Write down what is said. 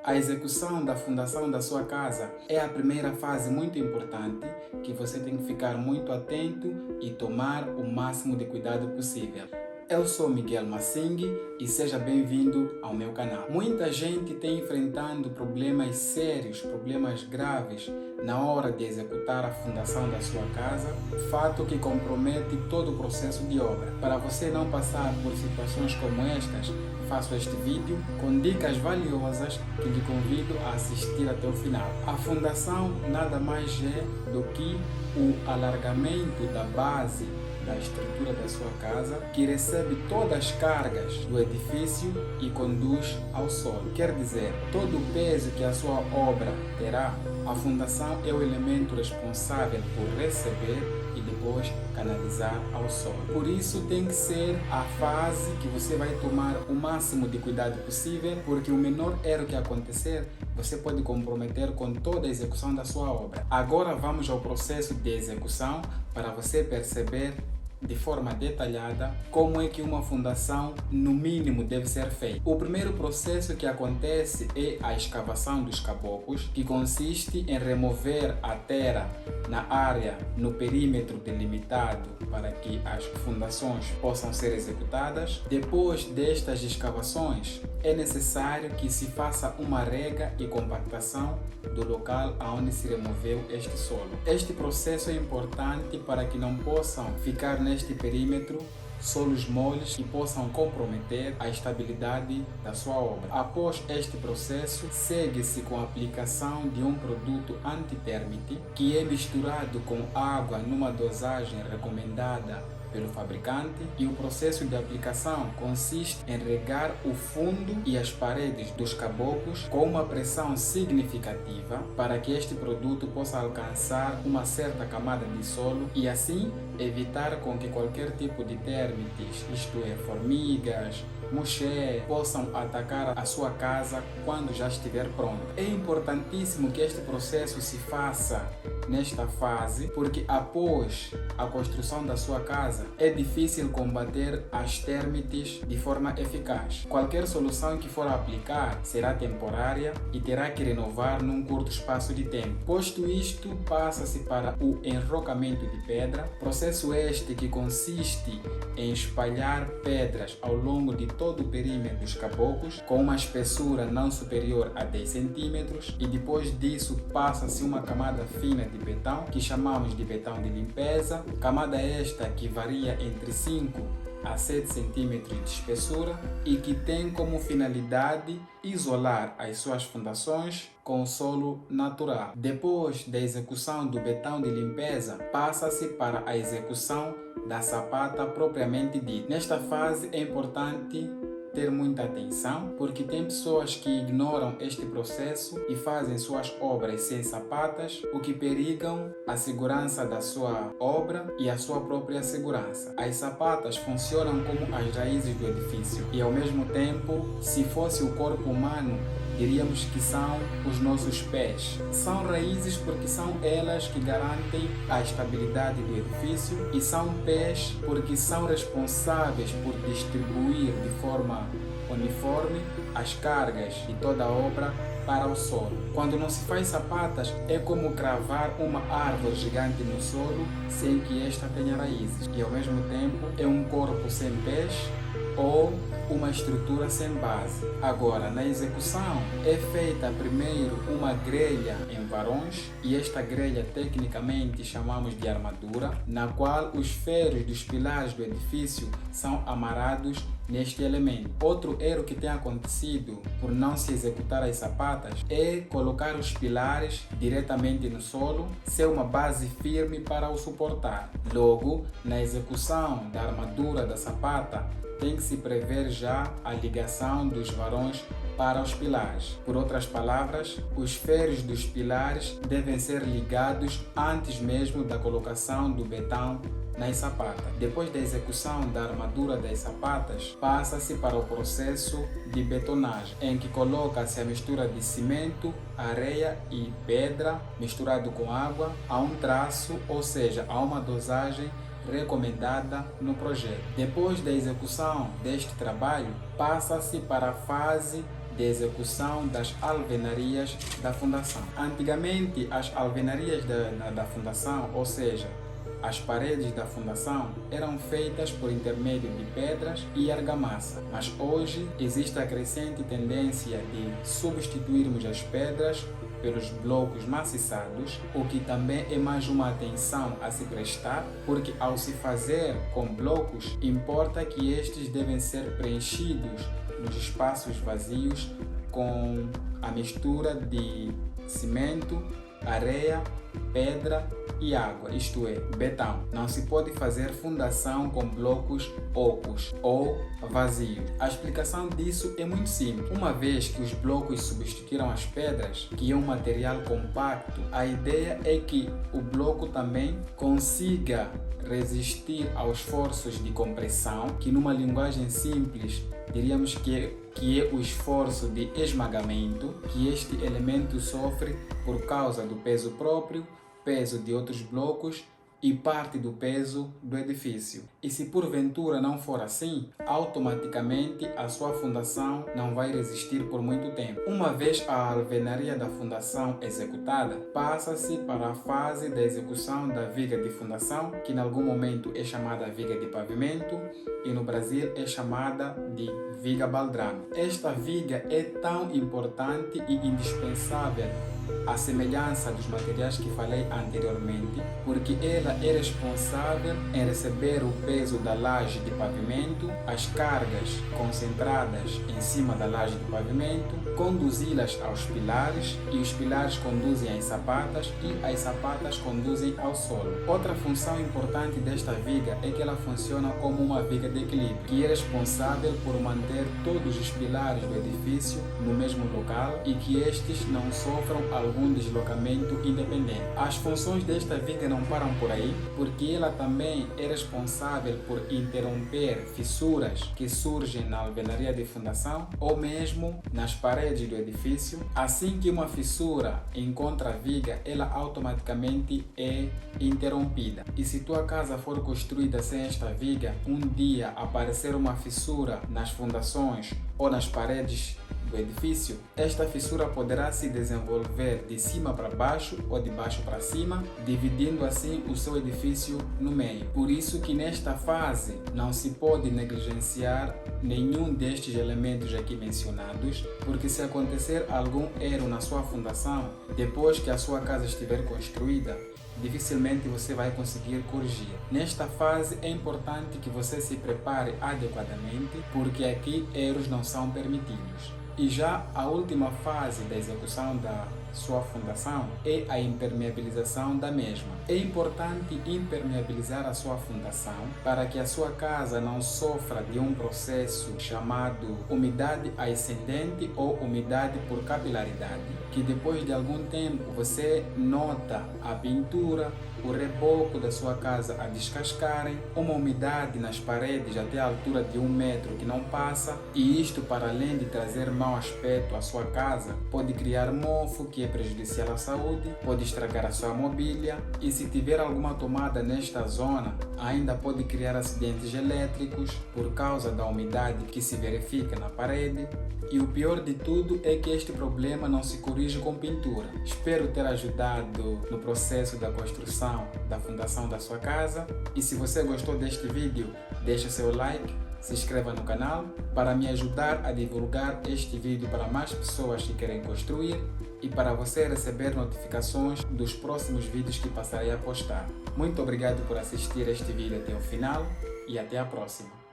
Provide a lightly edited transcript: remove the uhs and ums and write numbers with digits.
A execução da fundação da sua casa é a primeira fase muito importante que você tem que ficar muito atento e tomar o máximo de cuidado possível. Eu sou Miguel Massing e seja bem-vindo ao meu canal. Muita gente tem enfrentando problemas sérios, problemas graves na hora de executar a fundação da sua casa, fato que compromete todo o processo de obra. Para você não passar por situações como estas, faço este vídeo com dicas valiosas que lhe convido a assistir até o final. A fundação nada mais é do que o alargamento da base da estrutura da sua casa, que recebe todas as cargas do edifício e conduz ao solo. Quer dizer, todo o peso que a sua obra terá, a fundação é o elemento responsável por receber e depois canalizar ao solo. Por isso tem que ser a fase que você vai tomar o máximo de cuidado possível, porque o menor erro que acontecer, você pode comprometer com toda a execução da sua obra. Agora vamos ao processo de execução para você perceber de forma detalhada como é que uma fundação no mínimo deve ser feita. O primeiro processo que acontece é a escavação dos caboclos, que consiste em remover a terra na área, no perímetro delimitado para que as fundações possam ser executadas. Depois destas escavações, é necessário que se faça uma rega e compactação do local onde se removeu este solo. Este processo é importante para que não possam ficar neste perímetro solos moles que possam comprometer a estabilidade da sua obra. Após este processo, segue-se com a aplicação de um produto antitérmite que é misturado com água numa dosagem recomendada pelo fabricante, e o processo de aplicação consiste em regar o fundo e as paredes dos caboclos com uma pressão significativa para que este produto possa alcançar uma certa camada de solo e assim evitar com que qualquer tipo de térmites, isto é, formigas, mosqué, possam atacar a sua casa quando já estiver pronta. É importantíssimo que este processo se faça nesta fase, porque após a construção da sua casa é difícil combater as térmites de forma eficaz. Qualquer solução que for aplicar será temporária e terá que renovar num curto espaço de tempo. Posto isto, passa-se para o enrocamento de pedra, processo este que consiste em espalhar pedras ao longo de todo o perímetro dos caboclos com uma espessura não superior a 10 centímetros, e depois disso passa-se uma camada fina de betão que chamamos de betão de limpeza, camada esta que varia entre 5 a 7 centímetros de espessura e que tem como finalidade isolar as suas fundações com o solo natural. Depois da execução do betão de limpeza, passa-se para a execução da sapata propriamente dita. Nesta fase é importante ter muita atenção, porque tem pessoas que ignoram este processo e fazem suas obras sem sapatas, o que perigam a segurança da sua obra e a sua própria segurança. As sapatas funcionam como as raízes do edifício e, ao mesmo tempo, se fosse o corpo humano, diríamos que são os nossos pés. São raízes porque são elas que garantem a estabilidade do edifício, e são pés porque são responsáveis por distribuir de forma uniforme as cargas de toda a obra para o solo. Quando não se faz sapatas, é como cravar uma árvore gigante no solo sem que esta tenha raízes, e ao mesmo tempo é um corpo sem pés ou uma estrutura sem base. Agora, na execução, é feita primeiro uma grelha em varões, e esta grelha tecnicamente chamamos de armadura, na qual os ferros dos pilares do edifício são amarrados neste elemento. Outro erro que tem acontecido por não se executar as sapatas é colocar os pilares diretamente no solo sem uma base firme para o suportar. Logo, na execução da armadura da sapata, tem que se prever já a ligação dos varões para os pilares. Por outras palavras, os ferros dos pilares devem ser ligados antes mesmo da colocação do betão nas sapatas. Depois da execução da armadura das sapatas, passa-se para o processo de betonagem, em que coloca-se a mistura de cimento, areia e pedra misturado com água a um traço, ou seja, a uma dosagem recomendada no projeto. Depois da execução deste trabalho, passa-se para a fase de execução das alvenarias da fundação. Antigamente, as alvenarias da fundação, ou seja, as paredes da fundação, eram feitas por intermédio de pedras e argamassa, mas hoje existe a crescente tendência de substituirmos as pedras pelos blocos maciçados, o que também é mais uma atenção a se prestar, porque ao se fazer com blocos, importa que estes devem ser preenchidos nos espaços vazios com a mistura de cimento, areia, pedra e água, isto é, betão. Não se pode fazer fundação com blocos ocos ou vazios. A explicação disso é muito simples. Uma vez que os blocos substituíram as pedras, que é um material compacto, a ideia é que o bloco também consiga resistir aos esforços de compressão, que numa linguagem simples diríamos que é o esforço de esmagamento que este elemento sofre por causa do peso próprio, peso de outros blocos e parte do peso do edifício. E se porventura não for assim, automaticamente a sua fundação não vai resistir por muito tempo. Uma vez a alvenaria da fundação executada, passa-se para a fase da execução da viga de fundação, que em algum momento é chamada viga de pavimento e no Brasil é chamada de viga baldrame. Esta viga é tão importante e indispensável à semelhança dos materiais que falei anteriormente, porque ela é responsável em receber o peso da laje de pavimento, as cargas concentradas em cima da laje de pavimento, conduzi-las aos pilares e os pilares conduzem às sapatas e as sapatas conduzem ao solo. Outra função importante desta viga é que ela funciona como uma viga de equilíbrio, que é responsável por manter todos os pilares do edifício no mesmo local e que estes não sofram algum deslocamento independente. As funções desta viga não param por aí, porque ela também é responsável por interromper fissuras que surgem na alvenaria de fundação ou mesmo nas paredes do edifício. Assim que uma fissura encontra a viga, ela automaticamente é interrompida. E se tua casa for construída sem esta viga, um dia aparecer uma fissura nas fundações ou nas paredes do edifício, esta fissura poderá se desenvolver de cima para baixo ou de baixo para cima, dividindo assim o seu edifício no meio. Por isso que nesta fase não se pode negligenciar nenhum destes elementos aqui mencionados, porque se acontecer algum erro na sua fundação, depois que a sua casa estiver construída, dificilmente você vai conseguir corrigir. Nesta fase é importante que você se prepare adequadamente, porque aqui erros não são permitidos. E já a última fase da execução da sua fundação é a impermeabilização da mesma. É importante impermeabilizar a sua fundação para que a sua casa não sofra de um processo chamado umidade ascendente ou umidade por capilaridade, que depois de algum tempo você nota a pintura, o reboco da sua casa a descascarem, uma umidade nas paredes até a altura de 1 metro que não passa, e isto, para além de trazer mau aspecto à sua casa, pode criar mofo que é prejudicial à saúde, pode estragar a sua mobília, e se tiver alguma tomada nesta zona, ainda pode criar acidentes elétricos por causa da umidade que se verifica na parede. E o pior de tudo é que este problema não se corrige com pintura. Espero ter ajudado no processo da construção da fundação da sua casa. E se você gostou deste vídeo, deixe seu like, se inscreva no canal para me ajudar a divulgar este vídeo para mais pessoas que querem construir e para você receber notificações dos próximos vídeos que passarei a postar. Muito obrigado por assistir este vídeo até o final e até a próxima.